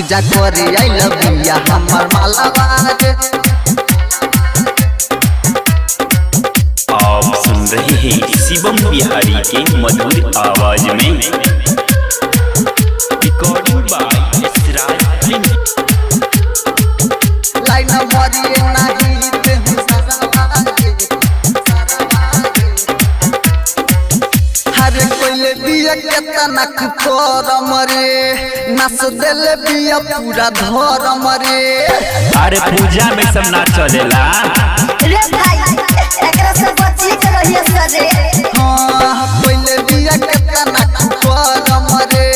पूजा करे आइल बिया हमर मालावा रे। आप सुन रहे हैं शिवम बिहारी के मधुर आवाज में recording by Israj film. Line मरिए नहीं ते हर कोइले बिया केतना करम रे नाच देले बिया पूरा धरम रे। अरे पूजा में सब ना चलेला रे भाई एकरा से बचिए के रहिए सजे। हां कोइले बिया केतना करम रे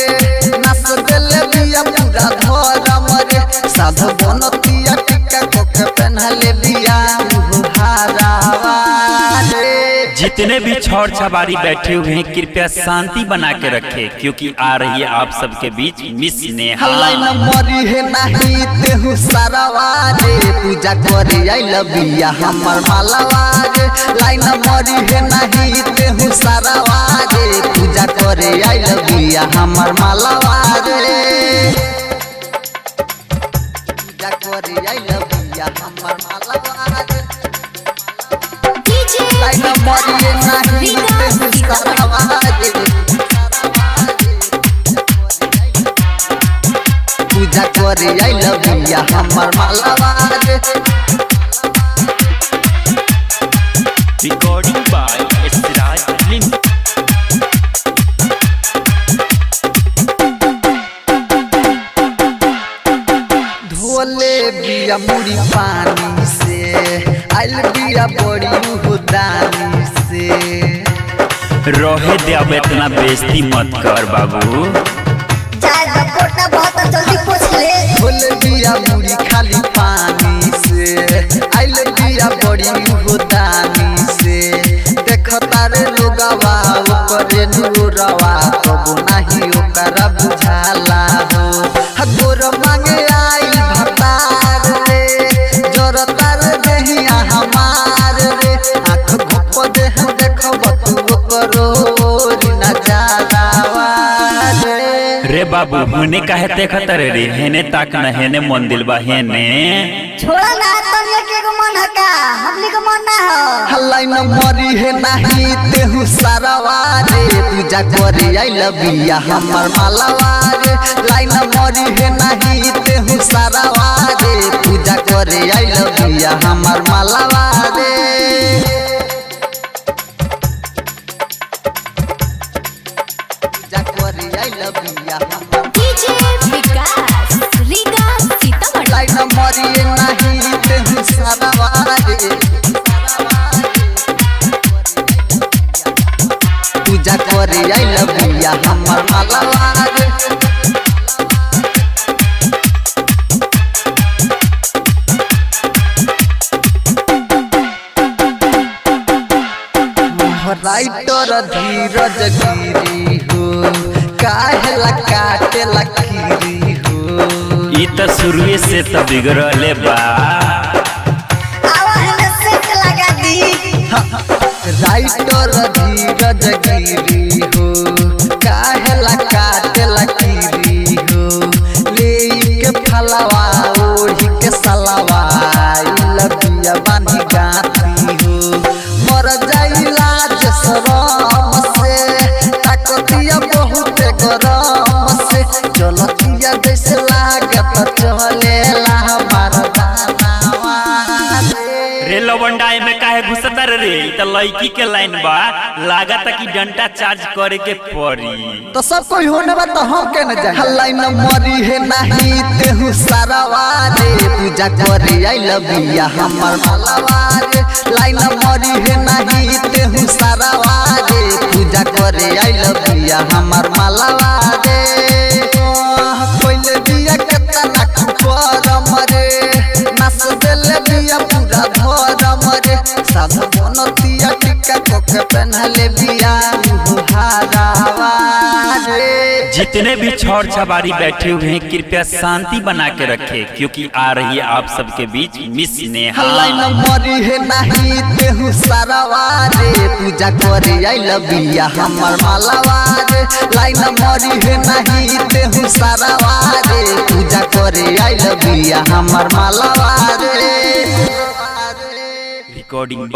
नाच देले बिया पूरा धरम रे। साध बनतिया टिका कोके पहनले बिया हारावा रे। जितने भी छौड़ छबारी बैठे हुए हैं कृपया शांति बना के रखें क्योंकि आ रही है आप सबके बीच मिस नेहा। लाइन मरी है नहीं तेहु सारावा रे पूजा करे आइल बिया हमर मालावा रे। लाइन मरी है नहीं तेहु सारावा रे पूजा करे आइल बिया हमर मालावा रे। पूजा करे आइल बिया हमर मालावा रे। लाइन मरी है नहीं तेहु सारावा रे पूजा करे आइल बिया हमर मालावा रे। Recording by Israj film. धोले बिया मुड़ी पानी से आइल बिया बड़ी उदानी से। रहे दे अब इतना बेइज्जती मत कर बाबू। जाए द कोटा बहुत जल्दी पोछ ले। धोले बिया मुड़ी खाली पानी से आइल बिया बड़ी उदानी से। देखता रे लोगवा ओकरे नूरवा कबो नाही ओकरा बुझाला हो। गोर मांगे आइल भतार रे जरता रे देहिया हमार रे। आँख घोप दे देखब तू ओकरो नजारावा रे बाबू हुने काहे देखत रे हेने ताक न हेने मन दिल बा हेने। छोड़ा ना तुम के को मन हका हमनी को मन ना हो। लाइन मरी है नहीं तेहु सारावा रे पूजा करे आइल बिया हमर मालावा रे। लाइन मरी है नहीं तेहु सारावा रे पूजा करे आइल बिया हमर मालावा रे। पूजा करे आइल बिया हमर डीजे विकास रीगा सीतामढ़ी। लाइन मरी है नहीं तेहु सारावा रे पूजा करे आइल बिया हमर मालावा रे। राइटर धीरज गिरी हो काहेला काटे लकीरी हो। ई त शुरुए से त बिगड़ले बा। आवा हमें सेक लगा दी। राइटर धीरज गिरी हो काहेला काटे लकीरी हो। ले के फलवा ओढ़ी के सलावा लबिया बानी गाती हो। मर जाइला शरम से ताकतिया बहुत गरम से। चलतिया जैसे लागत चलेला हमार दानावा रे लवंडा में काहे घुसता रे त लड़की के लाइन बा लागत कि डंटा चार्ज करे के पड़ी। तो सब कोई होने बा तो हम के न जाए। लाइन मरी है नहीं तेहु सारावा रे पूजा करे आइल बिया हमर मालावा रे। लाइन मरी है नहीं तेहु सारावा रे पूजा करे आइल बिया हमर मालावा रे। कोइले बिया केतना करम रे नाच देले बिया पूरा धरम रे। साध बनतिया टिका कोके पहनले बिया हारावा रे। जितने भी छौड़ छबारी बैठे हुए हैं कृपया शांति बना के रखें क्योंकि आ रही है आप सबके बीच मिस नेहा। लाइन मरी है नहीं तेहु सारावा रे पूजा करे आइल बिया हमर मालावा रे। लाइन मरी है नहीं तेहु सारावा रे पूजा करे करे आइल बिया हमर मालावा रे। रिकॉर्डिंग